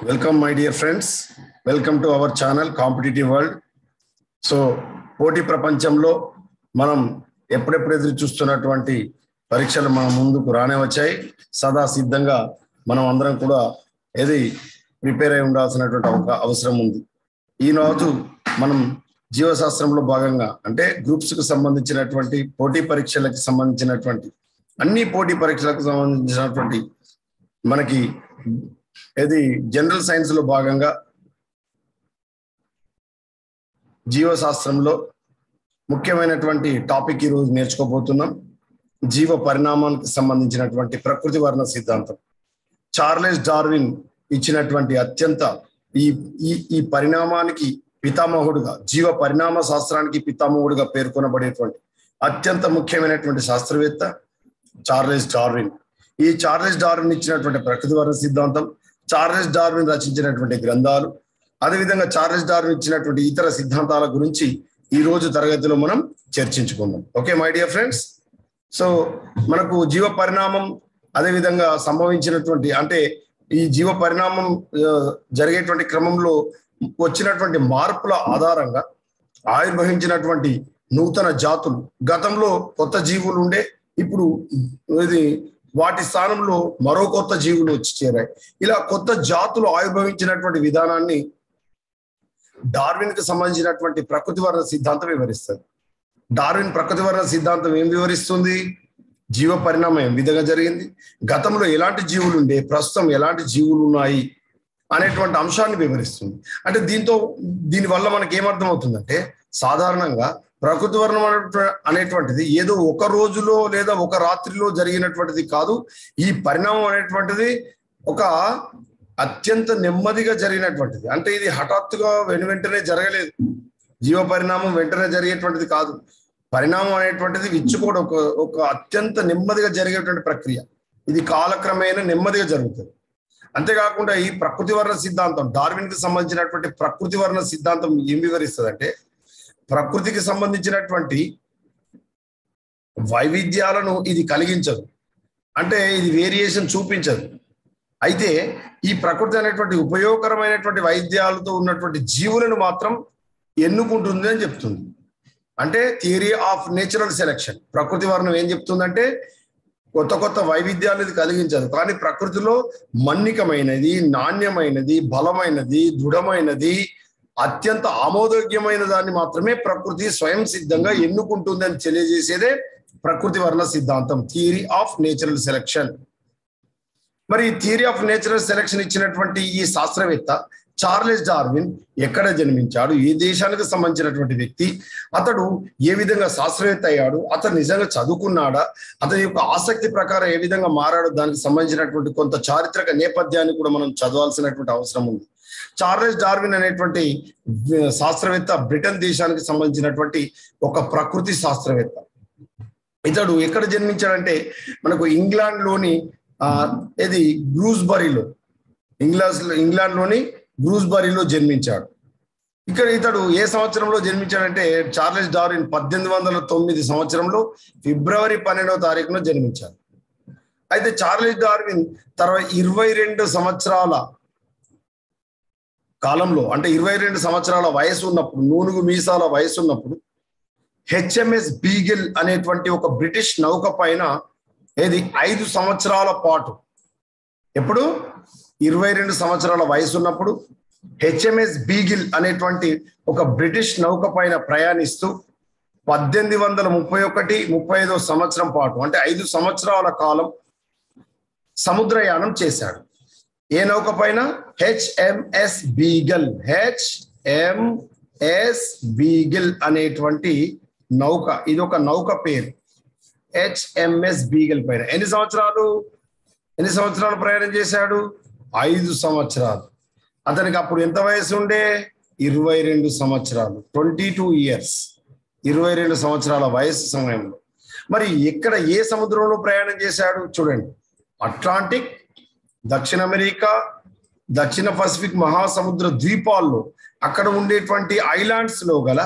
Welcome, my dear friends. Welcome to our channel, Competitive World. So, పోటీ ప్రపంచంలో మనం ఎప్పుడెప్పుడు ఎదురు చూస్తున్నటువంటి పరీక్షలు మన ముందుకు రానే వచ్చాయి. సదా సిద్ధంగా మనం అందరం కూడా ఏది ప్రిపేర్ అయి ఉండాల్సినటువంటి అవసరం ఉంది. ఈరోజు మనం జీవశాస్త్రంలో భాగంగా అంటే గ్రూప్స్కి సంబంధించినటువంటి పోటీ పరీక్షలకు సంబంధించినటువంటి అన్ని పోటీ పరీక్షలకు సంబంధించినటువంటి మనకి ఇది జనరల్ సైన్స్ లో భాగంగా జీవశాస్త్రంలో ముఖ్యమైనటువంటి టాపిక్ ఈరోజు నేర్చుకోబోతున్నాం. జీవ పరిణామానికి సంబంధించినటువంటి ప్రకృతి వర్ణ సిద్ధాంతం. చార్లెస్ డార్విన్ ఇచ్చినటువంటి అత్యంత ఈ పరిణామానికి పితామహుడుగా, జీవ పరిణామ శాస్త్రానికి పితామహుడుగా పేర్కొనబడేటువంటి అత్యంత ముఖ్యమైనటువంటి శాస్త్రవేత్త చార్లెస్ డార్విన్. ఈ చార్లెస్ డార్విన్ ఇచ్చినటువంటి ప్రకృతి వర్ణ సిద్ధాంతం, చార్లెస్ డార్విన్ రచించినటువంటి గ్రంథాలు, అదేవిధంగా చార్లెస్ డార్విన్ ఇచ్చినటువంటి ఇతర సిద్ధాంతాల గురించి ఈ రోజు తరగతిలో మనం చర్చించుకుందాం. Okay my dear friends. So మనకు జీవ పరిణామం అదేవిధంగా సంభవించినటువంటి అంటే ఈ జీవ పరిణామం జరిగేటువంటి క్రమంలో వచ్చినటువంటి మార్పుల ఆధారంగా ఆవిర్భవించినటువంటి నూతన జాతులు, గతంలో కొత్త జీవులు ఉండే, ఇప్పుడు ఇది వాటి స్థానంలో మరో కొత్త జీవులు వచ్చి చేరాయి. ఇలా కొత్త జాతులు ఆవిర్భవించినటువంటి విధానాన్ని డార్విన్ కి సంబంధించినటువంటి ప్రకృతి వర్ణ సిద్ధాంతం వివరిస్తుంది. డార్విన్ ప్రకృతి వర్ణ సిద్ధాంతం ఏం వివరిస్తుంది? జీవ పరిణామం ఏ విధంగా జరిగింది, గతంలో ఎలాంటి జీవులు ఉండే, ప్రస్తుతం ఎలాంటి జీవులు ఉన్నాయి అనేటువంటి అంశాన్ని వివరిస్తుంది. అంటే దీనివల్ల మనకి ఏమర్థం అవుతుందంటే, సాధారణంగా ప్రకృతి వర్ణం అనేటువంటిది ఏదో ఒక రోజులో లేదా ఒక రాత్రిలో జరిగినటువంటిది కాదు. ఈ పరిణామం అనేటువంటిది ఒక అత్యంత నెమ్మదిగా జరిగినటువంటిది. అంటే ఇది హఠాత్తుగా వెంటనే జరగలేదు. జీవ పరిణామం వెంటనే జరిగేటువంటిది కాదు. పరిణామం అనేటువంటిది విచ్చుకోవడం ఒక అత్యంత నెమ్మదిగా జరిగేటువంటి ప్రక్రియ. ఇది కాలక్రమేణా నెమ్మదిగా జరుగుతుంది. అంతేకాకుండా ఈ ప్రకృతి వర్ణ సిద్ధాంతం, డార్విన్ కి సంబంధించినటువంటి ప్రకృతి వర్ణ సిద్ధాంతం ఏం వివరిస్తుంది అంటే, ప్రకృతికి సంబంధించినటువంటి వైవిధ్యాలను ఇది కలిగించదు, అంటే ఇది వేరియేషన్ చూపించదు. అయితే ఈ ప్రకృతి అనేటువంటి ఉపయోగకరమైనటువంటి వైవిధ్యాలతో ఉన్నటువంటి జీవులను మాత్రం ఎన్నుకుంటుంది అని చెప్తుంది. అంటే థియరీ ఆఫ్ నేచురల్ సెలెక్షన్. ప్రకృతి వర్ణం ఏం చెప్తుందంటే, కొత్త కొత్త వైవిధ్యాలు ఇది కలిగించదు, కానీ ప్రకృతిలో మన్నికమైనది, నాణ్యమైనది, బలమైనది, దృఢమైనది, అత్యంత ఆమోదయోగ్యమైన దాన్ని మాత్రమే ప్రకృతి స్వయం సిద్ధంగా ఎన్నుకుంటుంది అని తెలియజేసేదే ప్రకృతి వర్ణ సిద్ధాంతం, థియరీ ఆఫ్ నేచురల్ సెలెక్షన్. మరి థియరీ ఆఫ్ నేచురల్ సెలెక్షన్ ఇచ్చినటువంటి ఈ శాస్త్రవేత్త చార్లెస్ డార్విన్ ఎక్కడ జన్మించాడు, ఏ దేశానికి సంబంధించినటువంటి వ్యక్తి, అతడు ఏ విధంగా శాస్త్రవేత్త అయ్యాడు, అతను నిజంగా చదువుకున్నాడా, అతని యొక్క ఆసక్తి ప్రకారం ఏ విధంగా మారాడు, దానికి సంబంధించినటువంటి కొంత చారిత్రక నేపథ్యాన్ని కూడా మనం చదవాల్సినటువంటి అవసరం ఉంది. చార్లెస్ డార్విన్ అనేటువంటి శాస్త్రవేత్త బ్రిటన్ దేశానికి సంబంధించినటువంటి ఒక ప్రకృతి శాస్త్రవేత్త. ఇతడు ఎక్కడ జన్మించాడంటే, మనకు ఇంగ్లాండ్లోని గ్రూస్బరీలో, ఇంగ్లాండ్లోని గ్రూస్బరీలో జన్మించాడు. ఇతడు ఏ సంవత్సరంలో జన్మించాడంటే, చార్లెస్ డార్విన్ 1809 సంవత్సరంలో ఫిబ్రవరి 12వ తారీఖున జన్మించాడు. అయితే చార్లెస్ డార్విన్ తర్వాత 22 సంవత్సరాల కాలంలో, అంటే 22 సంవత్సరాల వయసు ఉన్నప్పుడు, నూనుగు మీసాల వయసు ఉన్నప్పుడు, హెచ్ఎంఎస్ బీగిల్ అనేటువంటి ఒక బ్రిటిష్ నౌక పైన 5 సంవత్సరాల పాటు, ఎప్పుడు 22 సంవత్సరాల వయసు ఉన్నప్పుడు హెచ్ఎంఎస్ బీగిల్ అనేటువంటి ఒక బ్రిటిష్ నౌక పైన ప్రయాణిస్తూ 1831-35 సంవత్సరం పాటు, అంటే 5 సంవత్సరాల కాలం సముద్రయానం చేశాడు. ఏ నౌక పైన? HMS beagle. హెచ్ఎంఎస్ బీగిల్ అనేటువంటి నౌక, ఇది ఒక నౌక పేరు. హెచ్ఎంఎస్ బీగిల్ పైన ఎన్ని సంవత్సరాలు ప్రయాణం చేశాడు? 5 సంవత్సరాలు. అతనికి అప్పుడు ఎంత వయసు ఉండే? 22 సంవత్సరాలు, 22 ఇయర్స్, 22 సంవత్సరాల వయసు సమయంలో. మరి ఎక్కడ, ఏ సముద్రంలో ప్రయాణం చేశాడు? చూడండి, అట్లాంటిక్, దక్షిణ అమెరికా, దక్షిణ పసిఫిక్ మహాసముద్ర ద్వీపాల్లో అక్కడ ఉండేటువంటి ఐలాండ్స్ లో గల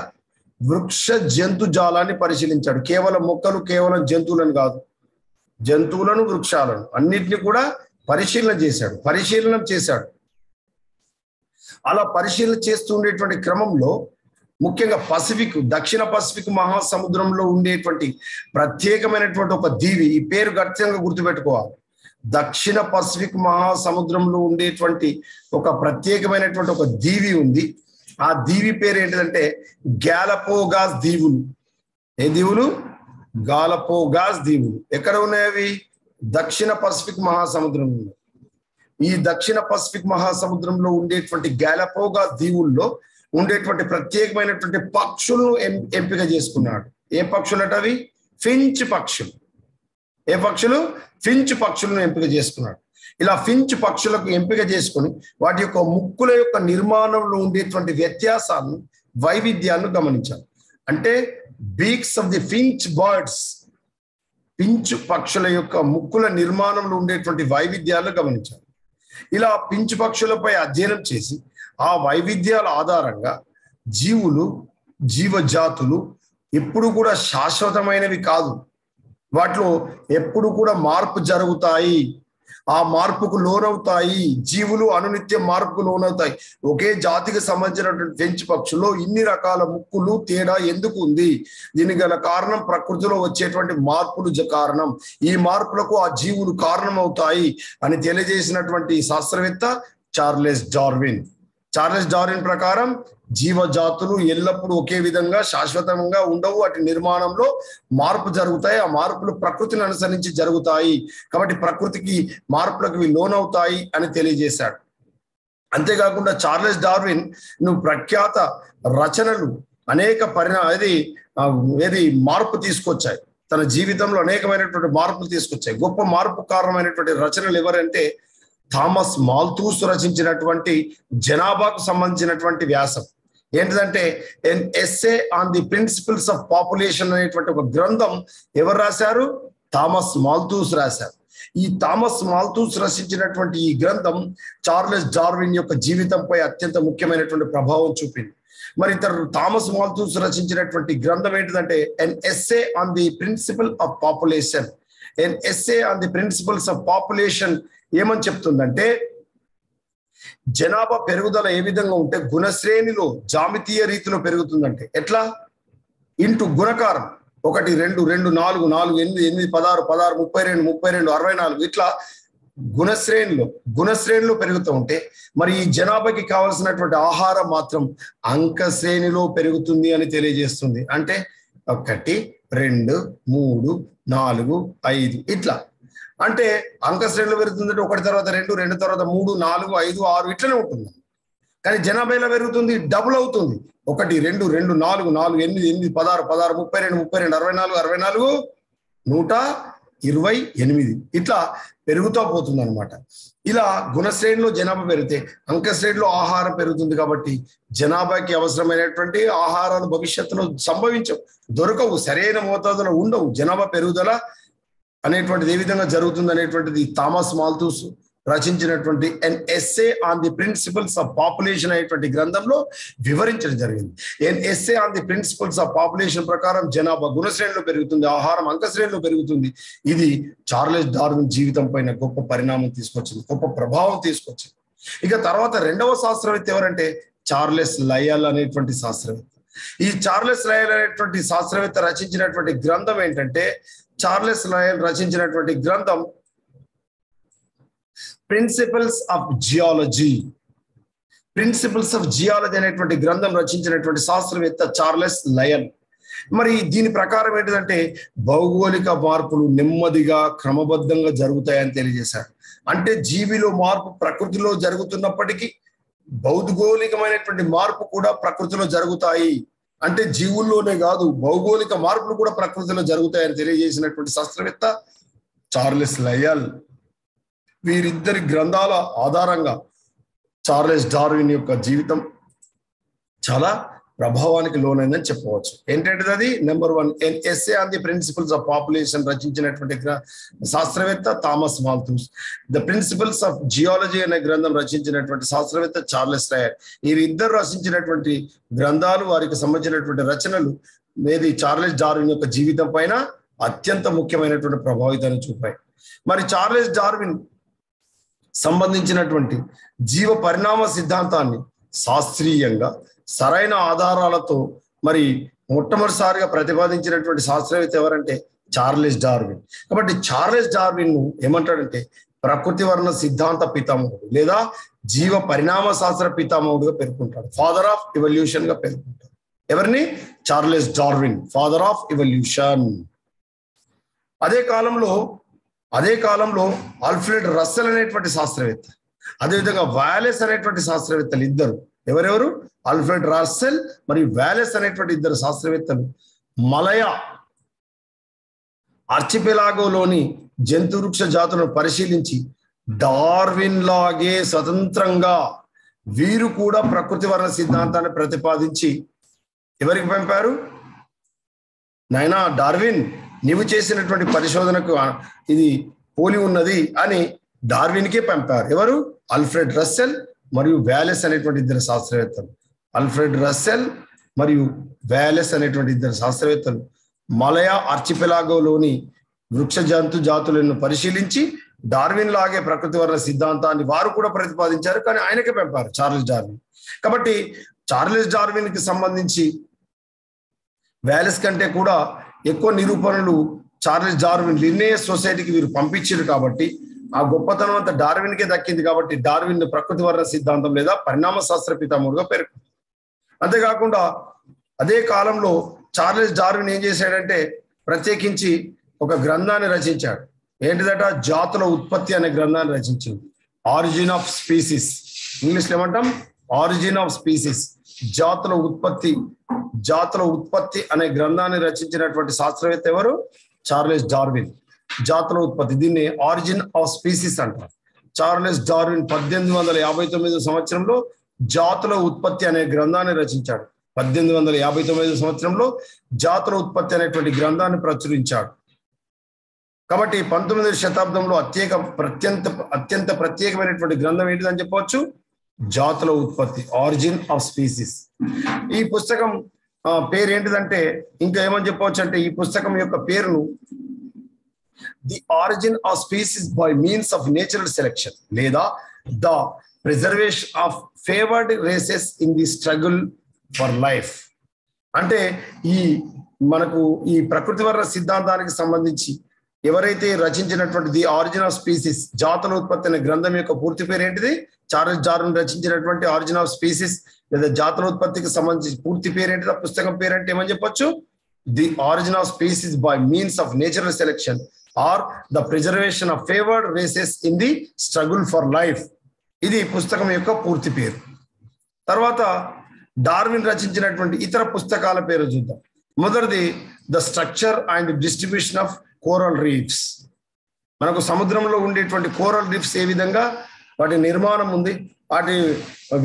వృక్ష జంతుజాలాన్ని పరిశీలించాడు. కేవలం మొక్కలు, కేవలం జంతువులను కాదు, జంతువులను, వృక్షాలను అన్నిటిని కూడా పరిశీలన చేశాడు. అలా పరిశీలన చేస్తూ ఉండేటువంటి క్రమంలో ముఖ్యంగా దక్షిణ పసిఫిక్ మహాసముద్రంలో ఉండేటువంటి ప్రత్యేకమైనటువంటి ఒక దీవి, ఈ పేరు ఖచ్చితంగా గుర్తుపెట్టుకోవాలి. దక్షిణ పసిఫిక్ మహాసముద్రంలో ఉండేటువంటి ఒక ప్రత్యేకమైనటువంటి ఒక దీవి ఉంది. ఆ దీవి పేరు ఏంటిదంటే గ్యాలపోగాస్ దీవులు. ఏ దీవులు? గాలపోగాస్ దీవులు. ఎక్కడ ఉన్నాయి అవి? దక్షిణ పసిఫిక్ మహాసముద్రంలో. ఈ దక్షిణ పసిఫిక్ మహాసముద్రంలో ఉండేటువంటి గ్యాలపోగాస్ దీవుల్లో ఉండేటువంటి ప్రత్యేకమైనటువంటి పక్షులను ఎంపిక చేసుకున్నాడు. ఏ పక్షులట అవి? ఫించ్ పక్షులు. ఏ పక్షులు? ఫించ్ పక్షులను ఎంపిక చేసుకున్నాడు. ఇలా ఫించ్ పక్షులకు ఎంపిక చేసుకొని వాటి యొక్క ముక్కుల యొక్క నిర్మాణంలో ఉండేటువంటి వ్యత్యాసాలను, వైవిధ్యాలను గమనించాలి. అంటే beaks of the finch birds, finch పక్షుల యొక్క ముక్కుల నిర్మాణంలో ఉండేటువంటి వైవిధ్యాలను గమనించాలి. ఇలా పించు పక్షులపై అధ్యయనం చేసి ఆ వైవిధ్యాల ఆధారంగా జీవజాతులు ఎప్పుడు కూడా శాశ్వతమైనవి కాదు, వాటిలో ఎప్పుడు కూడా మార్పు జరుగుతాయి, ఆ మార్పుకు లోనవుతాయి. జీవులు అనునిత్యం మార్పుకు లోనవుతాయి. ఒకే జాతికి సంబంధించినటువంటి ఫించ్ పక్షుల్లో ఇన్ని రకాల ముక్కులు తేడా ఎందుకు ఉంది? దీనికి గల కారణం ప్రకృతిలో వచ్చేటువంటి మార్పులు కారణం. ఈ మార్పులకు ఆ జీవులు కారణం అవుతాయి అని తెలియజేసినటువంటి శాస్త్రవేత్త చార్లెస్ డార్విన్. చార్లెస్ డార్విన్ ప్రకారం జీవజాతులు ఎల్లప్పుడూ ఒకే విధంగా శాశ్వతంగా ఉండవు, వాటి నిర్మాణంలో మార్పు జరుగుతాయి. ఆ మార్పులు ప్రకృతిని అనుసరించి జరుగుతాయి కాబట్టి ప్రకృతికి మార్పులకు లోనవుతాయి అని తెలియజేశాడు. అంతేకాకుండా చార్లెస్ డార్విన్ ప్రఖ్యాత రచనలు అనేక మార్పు తీసుకొచ్చాయి. తన జీవితంలో అనేకమైనటువంటి మార్పులు తీసుకొచ్చాయి. గొప్ప మార్పు కారణమైనటువంటి రచనలు ఎవరంటే థామస్ మాల్థూస్ రచించినటువంటి జనాభాకు సంబంధించినటువంటి వ్యాసం ఏంటిదంటే an essay on the principles of population అనేటువంటి ఒక గ్రంథం ఎవరు రాశారు? థామస్ మాల్థూస్ రాశారు. ఈ థామస్ మాల్థూస్ రచించినటువంటి ఈ గ్రంథం చార్లెస్ డార్విన్ యొక్క జీవితంపై అత్యంత ముఖ్యమైనటువంటి ప్రభావం చూపింది. మరి థామస్ మాల్థూస్ రచించినటువంటి గ్రంథం ఏంటిదంటే an essay on the principle of population. An essay on the principles of population ఏమని చెప్తుందంటే జనాభా పెరుగుదల ఏ విధంగా ఉంటే గుణశ్రేణిలో జామితీయ రీతిలో పెరుగుతుందంటే ఎట్లా? ఇంటూ గుణకారం 1 2 2 4 4 8 8 16 16 32 32 64 ఇట్లా గుణశ్రేణిలో పెరుగుతూ ఉంటే మరి ఈ జనాభాకి కావలసినటువంటి ఆహారం మాత్రం అంక శ్రేణిలో పెరుగుతుంది అని తెలియజేస్తుంది. అంటే 1 2 3 4 5 ఇట్లా. అంటే అంక శ్రేణిలో పెరుగుతుందంటే 1 తర్వాత 2 2 తర్వాత 3 4 5 6 ఇట్లనే ఉంటుంది. కానీ జనాభా ఎలా పెరుగుతుంది? డబుల్ అవుతుంది. 1 2 2 4 4 8 8 16 16 32 32 64 64 128 ఇట్లా పెరుగుతూ పోతుంది అనమాట. ఇలా గుణశ్రేణిలో జనాభా పెరిగితే అంక శ్రేణిలో ఆహారం పెరుగుతుంది. కాబట్టి జనాభాకి అవసరమైనటువంటి ఆహారాలు భవిష్యత్తులో దొరకవు, సరైన మోతాదులో ఉండవు. జనాభా పెరుగుదల అనేటువంటిది ఏ విధంగా జరుగుతుంది అనేటువంటిది థామస్ మాల్థూస్ రచించినటువంటి an essay on the principles of population అనేటువంటి గ్రంథంలో వివరించడం జరిగింది. An essay on the principles of population ప్రకారం జనాభా గుణశ్రేణిలో పెరుగుతుంది, ఆహారం అంక శ్రేణిలో పెరుగుతుంది. ఇది చార్లెస్ డార్విన్ జీవితం పైన గొప్ప పరిణామం తీసుకొచ్చింది, గొప్ప ప్రభావం తీసుకొచ్చింది. ఇక తర్వాత రెండవ శాస్త్రవేత్త ఎవరంటే చార్లెస్ లయల్ అనేటువంటి శాస్త్రవేత్త. ఈ చార్లెస్ లయల్ అనేటువంటి శాస్త్రవేత్త రచించినటువంటి గ్రంథం ఏంటంటే చార్లెస్ లయల్ రచించినటువంటి గ్రంథం principles of geology. Principles of geology అనేటువంటి గ్రంథం రచించినటువంటి శాస్త్రవేత్త చార్లెస్ లయల్. మరి దీని ప్రకారం ఏంటిదంటే భౌగోళిక మార్పులు నెమ్మదిగా క్రమబద్ధంగా జరుగుతాయని తెలియజేశాడు. అంటే జీవిలో మార్పు ప్రకృతిలో జరుగుతున్నప్పటికీ భౌగోళికమైనటువంటి మార్పు కూడా ప్రకృతిలో జరుగుతాయి. అంటే జీవుల్లోనే కాదు, భౌగోళిక మార్పులు కూడా ప్రకృతిలో జరుగుతాయని తెలియజేసినటువంటి శాస్త్రవేత్త చార్లెస్ లయల్. వీరిద్దరి గ్రంథాల ఆధారంగా చార్లెస్ డార్విన్ యొక్క జీవితం చాలా ప్రభావానికి లోనైందని చెప్పవచ్చు. ఏంటంటే అది number 1 an essay on the principles of population రచించినటువంటి శాస్త్రవేత్త Thomas Malthus. The principles of geology అనే గ్రంథం రచించినటువంటి శాస్త్రవేత్త చార్లెస్ లయల్. వీరిద్దరు రచించినటువంటి గ్రంథాలు, వారికి సంబంధించినటువంటి రచనలు చార్లెస్ డార్విన్ యొక్క జీవితం పైన అత్యంత ముఖ్యమైనటువంటి ప్రభావితాన్ని చూపాయి. మరి చార్లెస్ డార్విన్ సంబంధించినటువంటి జీవ పరిణామ సిద్ధాంతాన్ని శాస్త్రీయంగా సరైన ఆధారాలతో మరి మొట్టమొదటిసారిగా ప్రతిపాదించినటువంటి శాస్త్రవేత్త ఎవరంటే చార్లెస్ డార్విన్. కాబట్టి చార్లెస్ డార్విన్ ను ఏమంటాడంటే ప్రకృతి వర్ణ సిద్ధాంత పితామహుడు లేదా జీవ పరిణామ శాస్త్ర పితామహుడుగా పేర్కొంటాడు. ఫాదర్ ఆఫ్ ఎవల్యూషన్ గా పేర్కొంటాడు. ఎవరిని? Charles Darwin, father of evolution. అదే కాలంలో ఆల్ఫ్రెడ్ రస్సెల్ అనేటువంటి శాస్త్రవేత్త, అదేవిధంగా వాలెస్ అనేటువంటి శాస్త్రవేత్తలు ఇద్దరు. ఎవరెవరు? ఆల్ఫ్రెడ్ రస్సెల్ మరియు వాలెస్ అనేటువంటి ఇద్దరు శాస్త్రవేత్తలు మలయ ఆర్చిపెలాగోలోని జంతు వృక్ష జాతులను పరిశీలించి డార్విన్ లాగే స్వతంత్రంగా వీరు కూడా ప్రకృతి వర్ణ సిద్ధాంతాన్ని ప్రతిపాదించి ఎవరికి పంపారు? నాయనా డార్విన్, నీవు చేసినటువంటి పరిశోధనకు ఇది పోలి ఉన్నది అని డార్విన్కే పంపారు. ఎవరు? ఆల్ఫ్రెడ్ రస్సెల్ మరియు వాలెస్ అనేటువంటి ఇద్దరు శాస్త్రవేత్తలు. ఆల్ఫ్రెడ్ రస్సెల్ మరియు వాలెస్ అనేటువంటి ఇద్దరు శాస్త్రవేత్తలు మలయ ఆర్చిపెలాగోలోని వృక్ష జంతు జాతులను పరిశీలించి డార్విన్ లాగే ప్రకృతి వర్ణ సిద్ధాంతాన్ని వారు కూడా ప్రతిపాదించారు, కానీ ఆయనకే పంపారు చార్లెస్ డార్విన్. కాబట్టి చార్లెస్ డార్విన్ కి సంబంధించి వాలెస్ కంటే కూడా ఎక్కువ నిరూపణలు చార్లెస్ డార్విన్ లిన్నేయస్ సొసైటీకి వీరు పంపించారు. కాబట్టి ఆ గొప్పతనం అంతా డార్విన్కే దక్కింది. కాబట్టి డార్విన్ ప్రకృతి వర్ణ సిద్ధాంతం లేదా పరిణామ శాస్త్ర పితామహుడుగా పేర్కొంది. అంతేకాకుండా అదే కాలంలో చార్లెస్ డార్విన్ ఏం చేశాడంటే ప్రత్యేకించి ఒక గ్రంథాన్ని రచించాడు. ఏంటిదట? జాతుల ఉత్పత్తి అనే గ్రంథాన్ని రచించింది. ఆరిజిన్ ఆఫ్ స్పీసీస్, ఇంగ్లీష్లో ఏమంటాం? ఆరిజిన్ ఆఫ్ స్పీసీస్, జాతుల ఉత్పత్తి అనే గ్రంథాన్ని రచించినటువంటి శాస్త్రవేత్త ఎవరు? Charles Darwin. జాతుల ఉత్పత్తి, దీన్ని ఆరిజిన్ ఆఫ్ స్పీసీస్ అంటారు. చార్లెస్ డార్విన్ 1859 సంవత్సరంలో జాతుల ఉత్పత్తి అనే గ్రంథాన్ని రచించాడు. 1859 సంవత్సరంలో జాతుల ఉత్పత్తి అనేటువంటి గ్రంథాన్ని ప్రచురించాడు. కాబట్టి 19వ శతాబ్దంలో అత్యంత ప్రత్యేకమైనటువంటి గ్రంథం ఏంటిదని చెప్పవచ్చు? జాతుల ఉత్పత్తి, ఆరిజిన్ ఆఫ్ స్పీసీస్. ఈ పుస్తకం పేరు ఏంటిదంటే ఇంకా ఏమని చెప్పవచ్చు అంటే ఈ పుస్తకం యొక్క పేరును the origin of species by means of natural selection లేదా the preservation of favoured races in the struggle for life. అంటే మనకు ఈ ప్రకృతి వర్ణ సిద్ధాంతానికి సంబంధించి ఎవరైతే రచించినటువంటి ది ఆరిజిన్ ఆఫ్ స్పీసీస్, జాతుల ఉత్పత్తి అనే గ్రంథం యొక్క పూర్తి పేరు ఏంటిది? చార్లెస్ డార్విన్ రచించినటువంటి ఆరిజిన్ ఆఫ్ స్పీసీస్ లేదా జాతుల ఉత్పత్తికి సంబంధించి పూర్తి పేరు ఏంటిది? పుస్తకం పేరు అంటే ఏమని చెప్పొచ్చు? The origin of species by means of natural selection or the preservation of favoured races in the struggle for life. ఇది పుస్తకం యొక్క పూర్తి పేరు. తర్వాత డార్విన్ రచించినటువంటి ఇతర పుస్తకాల పేరు చూద్దాం. మొదటిది the structure and distribution of coral reefs. మనకు సముద్రంలో ఉండేటువంటి కోరల్ రీఫ్స్ ఏ విధంగా వాటి నిర్మాణం ఉంది, వాటి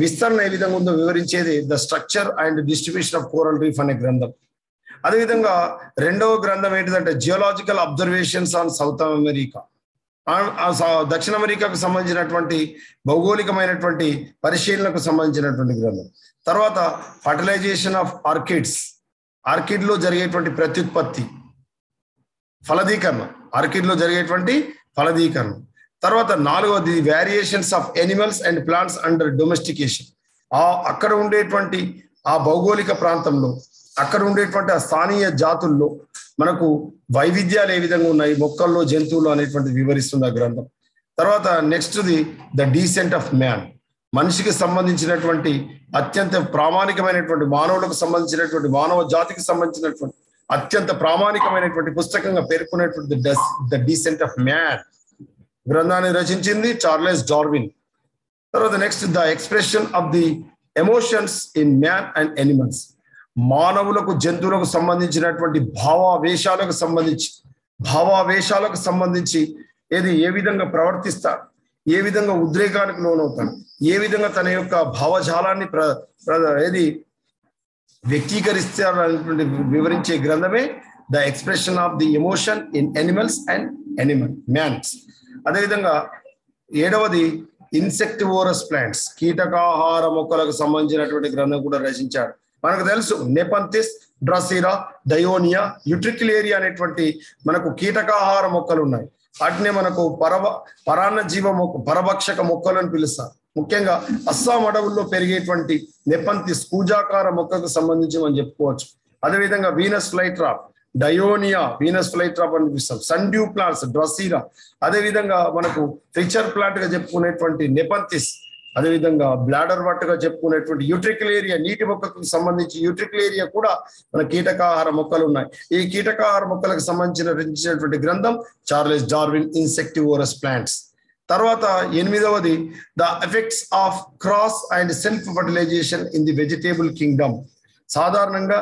విస్తరణ ఏ విధంగా ఉందో వివరించేది the structure and distribution of coral reef అనే గ్రంథం. అదేవిధంగా రెండవ గ్రంథం ఏంటిదంటే geological observations on South America, దక్షిణ అమెరికాకు సంబంధించినటువంటి భౌగోళికమైనటువంటి పరిశీలనకు సంబంధించినటువంటి గ్రంథం. తర్వాత ఫర్టిలైజేషన్ ఆఫ్ ఆర్కిడ్ లో జరిగేటువంటి ప్రత్యుత్పత్తి, ఆర్కిడ్ లో జరిగేటువంటి ఫలదీకరణ. తర్వాత నాలుగవది variations of animals and plants under domestication. అక్కడ ఉండేటువంటి ఆ భౌగోళిక ప్రాంతంలో అక్కడ ఉండేటువంటి ఆ స్థానియ జాతుల్లో మనకు వైవిధ్యాలు ఏ విధంగా ఉన్నాయి మొక్కల్లో, జంతువులు అనేటువంటి వివరిస్తుంది ఆ గ్రంథం. తర్వాత నెక్స్ట్ది ద డీసెంట్ ఆఫ్ మ్యాన్, మనిషికి సంబంధించినటువంటి అత్యంత ప్రామాణికమైనటువంటి మానవులకు సంబంధించినటువంటి మానవ జాతికి సంబంధించినటువంటి అత్యంత ప్రామాణికమైనటువంటి పుస్తకంగా పేర్కొనేటువంటి ద డీసెంట్ ఆఫ్ మ్యాన్ గ్రంథాన్ని రచించింది చార్లెస్ డార్విన్. తర్వాత next the expression of the emotions in man and animals, మానవులకు జంతువులకు సంబంధించినటువంటి భావావేశాలకు సంబంధించి ఏ విధంగా ప్రవర్తిస్తారు, ఏ విధంగా ఉద్రేకానికి లోనవుతారు, ఏ విధంగా తన యొక్క భావజాలాన్ని వ్యక్తీకరిస్తారు అనేటువంటి వివరించే గ్రంథమే the expression of the emotion in animals and mans. అదేవిధంగా ఏడవది ఇన్సెక్టివోరస్ ప్లాంట్స్, కీటకాహార మొక్కలకు సంబంధించినటువంటి గ్రంథం కూడా రచించాడు. మనకు తెలుసు నెపంతిస్, డ్రసీరా, డయోనియా, యుట్రిక్యులేరియా అనేటువంటి మనకు కీటకాహార మొక్కలు ఉన్నాయి. వాటినే మనకు పరాన్న జీవ పరభక్షక మొక్కలు అని పిలుస్తారు. ముఖ్యంగా అస్సాం అడవుల్లో పెరిగేటువంటి నెపంతిస్ కూజాకార మొక్కకు సంబంధించి మనం చెప్పుకోవచ్చు. అదేవిధంగా వీనస్ ఫ్లైట్రాప్, డయోనియా వీనస్ ఫ్లైట్రాప్ అని పిలుస్తాం, సన్డ్యూ ప్లాంట్స్, డ్రసీరా, అదేవిధంగా మనకు ఫిచర్ ప్లాంట్ గా చెప్పుకునేటువంటి నెపంతిస్, అదేవిధంగా బ్లాడర్ వట్ గా చెప్పుకునేటువంటి యూట్రిక్యులేరియా, నీటి మొక్కకు సంబంధించి యూట్రిక్యులేరియా కూడా మన కీటకాహార మొక్కలు ఉన్నాయి. ఈ కీటకాహార మొక్కలకు సంబంధించినటువంటి గ్రంథం చార్లెస్ డార్విన్ ఇన్సెక్టివోరస్ ప్లాంట్స్. తర్వాత 8వది the effects of cross and self fertilisation in the vegetable kingdom. సాధారణంగా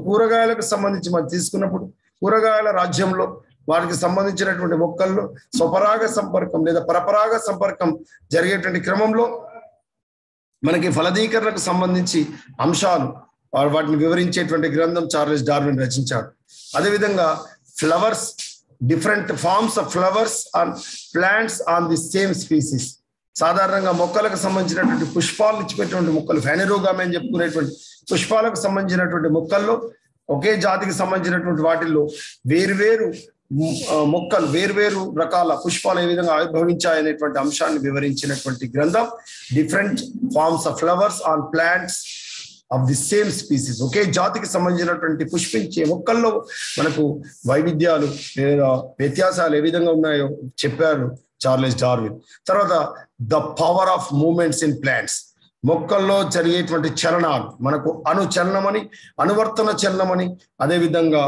కూరగాయలకు సంబంధించి మనం తీసుకున్నప్పుడు కూరగాయల రాజ్యంలో వాటికి సంబంధించినటువంటి మొక్కల్లో స్వపరాగ సంపర్కం లేదా పరపరాగ సంపర్కం జరిగేటువంటి క్రమంలో మనకి ఫలదీకరణకు సంబంధించి అంశాలు వాటిని వివరించేటువంటి గ్రంథం చార్లెస్ డార్విన్ రచించాడు. అదేవిధంగా flowers, different forms of flowers on plants on the same species. సాధారణంగా మొక్కలకు సంబంధించినటువంటి పుష్పాలు ఇచ్చిపెట్టినటువంటి మొక్కలు, ఫెనెరోగామే అని చెప్పుకునేటువంటి పుష్పాలకు సంబంధించినటువంటి మొక్కల్లో ఒకే జాతికి సంబంధించినటువంటి వాటిల్లో వేరువేరు మొక్కలు, వేరువేరు రకాల పుష్పాలు ఏ విధంగా ఆవిర్భవించాయనేటువంటి అంశాన్ని వివరించినటువంటి గ్రంథం different forms of flowers on plants of the same species. ఒకే జాతికి సంబంధించినటువంటి పుష్పించే మొక్కల్లో మనకు వైవిధ్యాలు లేదా వ్యత్యాసాలు ఏ విధంగా ఉన్నాయో చెప్పారు చార్లెస్ డార్విన్. తర్వాత the power of movements in plants, మొక్కల్లో జరిగేటువంటి చలనాలు, మనకు అనుచలనమని, అనువర్తన చలనమని, అదేవిధంగా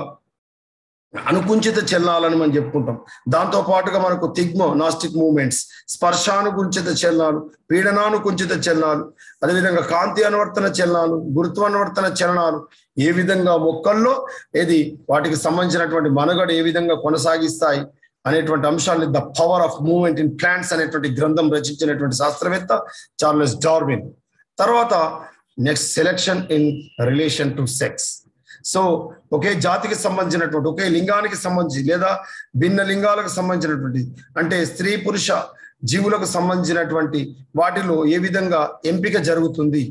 అనుకుంచిత చలనాలని మనం చెప్పుకుంటాం. దాంతో పాటుగా మనకు థిగ్మోనాస్టిక్ మూవ్మెంట్స్, స్పర్శానుకుంచిత చలనాలు, పీడనానుకుంచిత చలనాలు, అదేవిధంగా కాంతి అనువర్తన చలనాలు, గురుత్వానువర్తన చలనాలు ఏ విధంగా మొక్కల్లో వాటికి సంబంధించినటువంటి మనుగడ ఏ విధంగా కొనసాగిస్తాయి అనేటువంటి అంశాన్ని the power of movement in plants అనేటువంటి గ్రంథం రచించినటువంటి శాస్త్రవేత్త చార్లెస్ డార్విన్. తర్వాత next selection in relation to sex. So ఒకే జాతికి సంబంధించినటువంటి, ఒకే లింగానికి సంబంధించి లేదా భిన్న లింగాలకు సంబంధించినటువంటి, అంటే స్త్రీ పురుష జీవులకు సంబంధించినటువంటి వాటిలో ఏ విధంగా ఎంపిక జరుగుతుంది,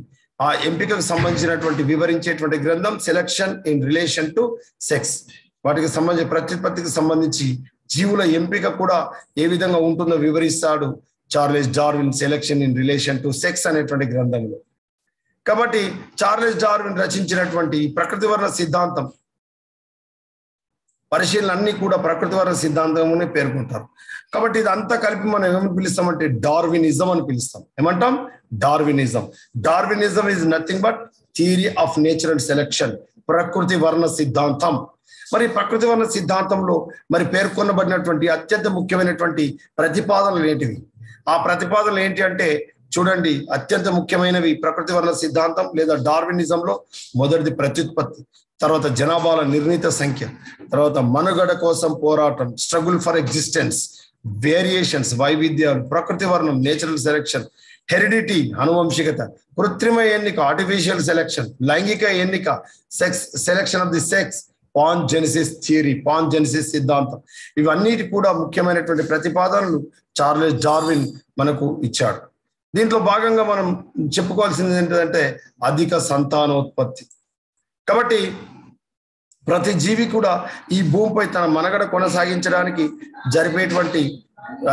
ఆ ఎంపికకు సంబంధించినటువంటి వివరించేటువంటి గ్రంథం selection in relation to sex. వాటికి సంబంధించి ప్రత్యుత్పత్తికి సంబంధించి జీవుల ఎంపిక కూడా ఏ విధంగా ఉంటుందో వివరిస్తాడు Charles Darwin selection in relation to sex అనేటువంటి గ్రంథంలో. కాబట్టి చార్లెస్ డార్విన్ రచించినటువంటి ప్రకృతి వర్ణ సిద్ధాంతం పరిశీలన అన్ని కూడా ప్రకృతి వర్ణ సిద్ధాంతమునే పేర్కొంటారు. కాబట్టి ఇది అంతా కలిపి మనం ఏమని పిలుస్తామంటే డార్వినిజం అని పిలుస్తాం. ఏమంటాం? Darwinism. Darwinism is nothing but theory of natural selection, ప్రకృతి వర్ణ సిద్ధాంతం. మరి ప్రకృతి వర్ణ సిద్ధాంతంలో మరి పేర్కొనబడినటువంటి అత్యంత ముఖ్యమైనటువంటి ప్రతిపాదనలు ఏంటివి? ఆ ప్రతిపాదనలు ఏంటి అంటే చూడండి, అత్యంత ముఖ్యమైనవి ప్రకృతి వర్ణ సిద్ధాంతం లేదా డార్వినిజంలో మొదటిది ప్రత్యుత్పత్తి, తర్వాత జనాభాల నిర్ణీత సంఖ్య, తర్వాత మనుగడ కోసం పోరాటం, స్ట్రగుల్ ఫర్ ఎగ్జిస్టెన్స్, వేరియేషన్స్ వైవిధ్యాలు, ప్రకృతి వర్ణం నేచురల్ సెలెక్షన్, హెరిడిటీ అనువంశికత, కృత్రిమ ఎన్నిక ఆర్టిఫిషియల్ సెలెక్షన్, లైంగిక ఎన్నిక sex, selection of the sex, pan genesis theory, pan genesis సిద్ధాంతం. ఇవన్నిటి కూడా ముఖ్యమైనటువంటి ప్రతిపాదనలు చార్లెస్ డార్విన్ మనకు ఇచ్చాడు. దీంట్లో భాగంగా మనం చెప్పుకోవాల్సింది ఏంటంటే అధిక సంతానోత్పత్తి. కాబట్టి ప్రతి జీవి కూడా ఈ భూమిపై తన మనుగడ కొనసాగించడానికి జరిపేటువంటి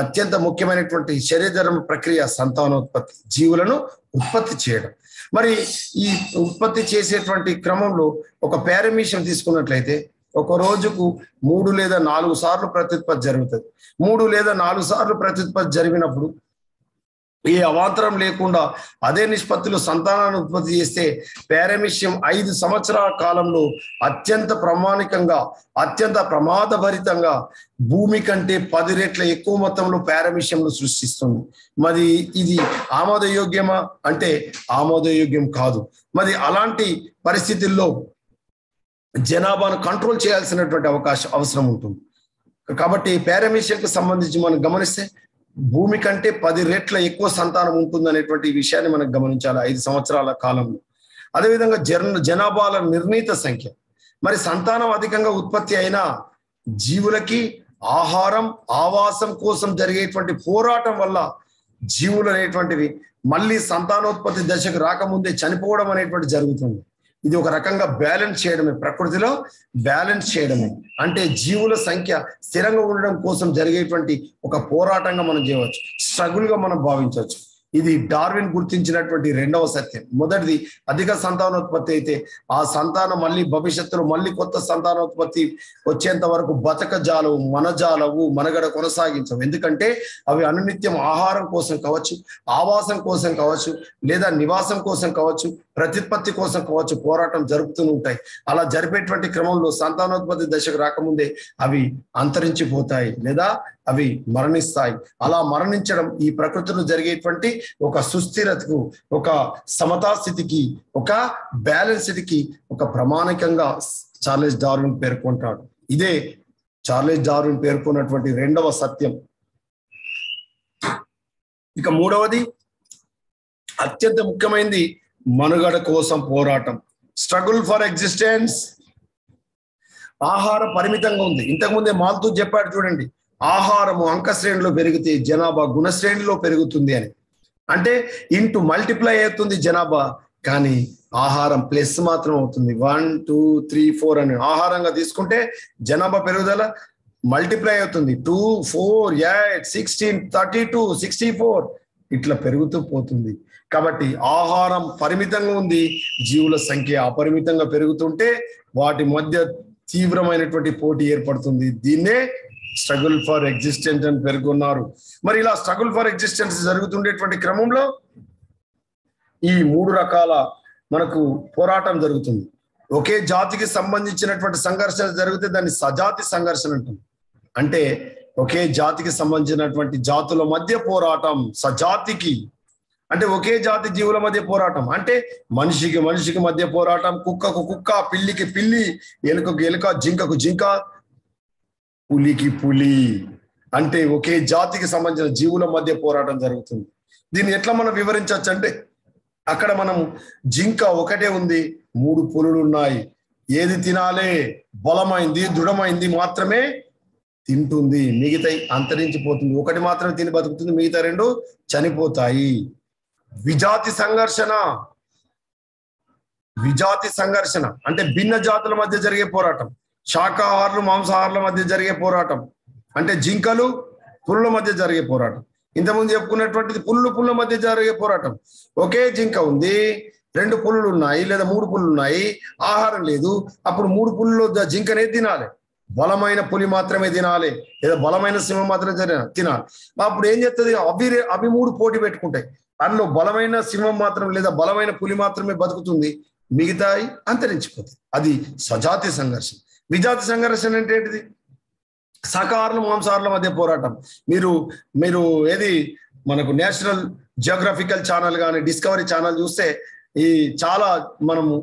అత్యంత ముఖ్యమైనటువంటి శరీరధర్మ ప్రక్రియ సంతానోత్పత్తి, జీవులను ఉత్పత్తి చేయడం. మరి ఈ ఉత్పత్తి చేసేటువంటి క్రమంలో ఒక పారామీషియం తీసుకున్నట్లయితే ఒక రోజుకు 3 లేదా 4 సార్లు ప్రత్యుత్పత్తి జరుగుతుంది. 3 లేదా 4 సార్లు ప్రత్యుత్పత్తి జరిగినప్పుడు ఈ అవాంతరం లేకుండా అదే నిష్పత్తిలో సంతానాన్ని ఉత్పత్తి చేస్తే పారామీషియం 5 సంవత్సరాల కాలంలో అత్యంత ప్రామాణికంగా, అత్యంత ప్రమాదభరితంగా భూమి కంటే 10 రెట్ల ఎక్కువ మొత్తంలో పారామీషియంను సృష్టిస్తుంది. మరి ఇది ఆమోదయోగ్యమా అంటే ఆమోదయోగ్యం కాదు. మరి అలాంటి పరిస్థితుల్లో జనాభాను కంట్రోల్ చేయాల్సినటువంటి అవసరం ఉంటుంది. కాబట్టి పారామీషియంకు సంబంధించి మనం గమనిస్తే భూమి కంటే 10 రెట్ల ఎక్కువ సంతానం ఉంటుంది అనేటువంటి విషయాన్ని మనం గమనించాలి 5 సంవత్సరాల కాలంలో. అదేవిధంగా జనాభాల నిర్ణీత సంఖ్య, మరి సంతానం అధికంగా ఉత్పత్తి అయినా జీవులకి ఆహారం, ఆవాసం కోసం జరిగేటువంటి పోరాటం వల్ల జీవులు అనేటువంటివి మళ్ళీ సంతానోత్పత్తి దశకు రాకముందే చనిపోవడం అనేటువంటి జరుగుతుంది. ఇది ఒక రకంగా బ్యాలెన్స్ చేయడమే, ప్రకృతిలో బ్యాలెన్స్ చేయడమే. అంటే జీవుల సంఖ్య స్థిరంగా ఉండడం కోసం జరిగేటువంటి ఒక పోరాటంగా మనం చేయవచ్చు, స్ట్రగుల్ గా మనం భావించవచ్చు. ఇది డార్విన్ గుర్తించినటువంటి రెండవ సత్యం. మొదటిది అధిక సంతానోత్పత్తి అయితే ఆ సంతానం మళ్ళీ భవిష్యత్తులో మళ్ళీ కొత్త సంతానోత్పత్తి వచ్చేంత వరకు బతకజాలవు, మనజాలవు, మనగడ కొనసాగించవు. ఎందుకంటే అవి అనునిత్యం ఆహారం కోసం కావచ్చు, ఆవాసం కోసం కావచ్చు, లేదా నివాసం కోసం కావచ్చు, ప్రత్యుత్పత్తి కోసం కావచ్చు పోరాటం జరుపుతూ ఉంటాయి. అలా జరిపేటువంటి క్రమంలో సంతానోత్పత్తి దశకు రాకముందే అవి అంతరించిపోతాయి లేదా అవి మరణిస్తాయి. అలా మరణించడం ఈ ప్రకృతిలో జరిగేటువంటి ఒక సుస్థిరతకు, ఒక సమతా స్థితికి, ఒక బ్యాలెన్స్డ్కి ఒక ప్రమాణికంగా చార్లెస్ డార్విన్ పేర్కొంటాడు. ఇదే చార్లెస్ డార్విన్ పేర్కొన్నటువంటి రెండవ సత్యం. ఇక మూడవది అత్యంత ముఖ్యమైనది మనుగడ కోసం పోరాటం. Struggle for existence. ఆహార పరిమితంగా ఉంది. ఇంతకుముందే మాల్తూ చెప్పాడు చూడండి, ఆహారము అంక శ్రేణిలో పెరిగితే జనాభా గుణశ్రేణిలో పెరుగుతుంది అని. అంటే ఇంటూ మల్టిప్లై అవుతుంది జనాభా, కానీ ఆహారం ప్లస్ మాత్రం అవుతుంది. 1 2 3 4 అని ఆహారంగా తీసుకుంటే జనాభా పెరుగుదల మల్టిప్లై అవుతుంది. 2 4 8 16 32 64 ఇట్లా పెరుగుతూ పోతుంది. కాబట్టి ఆహారం పరిమితంగా ఉంది, జీవుల సంఖ్య అపరిమితంగా పెరుగుతుంటే వాటి మధ్య తీవ్రమైనటువంటి పోటీ ఏర్పడుతుంది. దీన్నే స్ట్రగుల్ ఫర్ ఎగ్జిస్టెన్స్ అని పేర్కొన్నారు. మరి ఇలా స్ట్రగుల్ ఫర్ ఎగ్జిస్టెన్స్ జరుగుతుండేటువంటి క్రమంలో ఈ 3 రకాల మనకు పోరాటం జరుగుతుంది. ఒకే జాతికి సంబంధించినటువంటి సంఘర్షణ జరిగితే దాన్ని సజాతి సంఘర్షణ అంటాం. అంటే ఒకే జాతికి సంబంధించినటువంటి జాతుల మధ్య పోరాటం సజాతికి, అంటే ఒకే జాతి జీవుల మధ్య పోరాటం. అంటే మనిషికి మనిషికి మధ్య పోరాటం, కుక్కకు కుక్క, పిల్లికి పిల్లి, ఎలుకకు ఎలుక, జింకకు జింక, పులికి పులి, అంటే ఒకే జాతికి సంబంధించిన జీవుల మధ్య పోరాటం జరుగుతుంది. దీన్ని ఎట్లా మనం వివరించవచ్చు అంటే, అక్కడ మనం జింక ఒకటే ఉంది, 3 పులులు ఉన్నాయి. ఏది తినాలే, బలమైంది దృఢమైంది మాత్రమే తింటుంది, మిగతాయి అంతరించిపోతుంది. ఒకటి మాత్రమే తిని బతుకుతుంది, మిగతా 2 చనిపోతాయి. విజాతి సంఘర్షణ. విజాతి సంఘర్షణ అంటే భిన్న జాతుల మధ్య జరిగే పోరాటం. శాకాహారులు మాంసాహారుల మధ్య జరిగే పోరాటం, అంటే జింకలు పులుల మధ్య జరిగే పోరాటం. ఇంతకుముందు చెప్పుకున్నటువంటిది పులుల మధ్య జరిగే పోరాటం. ఒకే జింక ఉంది, 2 పులులు ఉన్నాయి లేదా 3 పులులు ఉన్నాయి, ఆహారం లేదు. అప్పుడు 3 పులుల్లో జింకనే తినాలి, బలమైన పులి మాత్రమే తినాలి లేదా బలమైన సింహం మాత్రమే తినాలి. అప్పుడు ఏం చేస్తుంది, అవి 3 పోటీ పెట్టుకుంటాయి. అందులో బలమైన సింహం మాత్రం లేదా బలమైన పులి మాత్రమే బతుకుతుంది, మిగతాయి అంతరించిపోతాయి. అది సజాతి సంఘర్షణ. విజాతి సంఘర్షణ అంటే ఏంటిది? శాకాహారులు మాంసాహారుల మధ్య పోరాటం. మీరు ఏది మనకు నేషనల్ జియోగ్రఫికల్ ఛానల్ కానీ డిస్కవరీ ఛానల్ చూస్తే ఈ చాలా మనము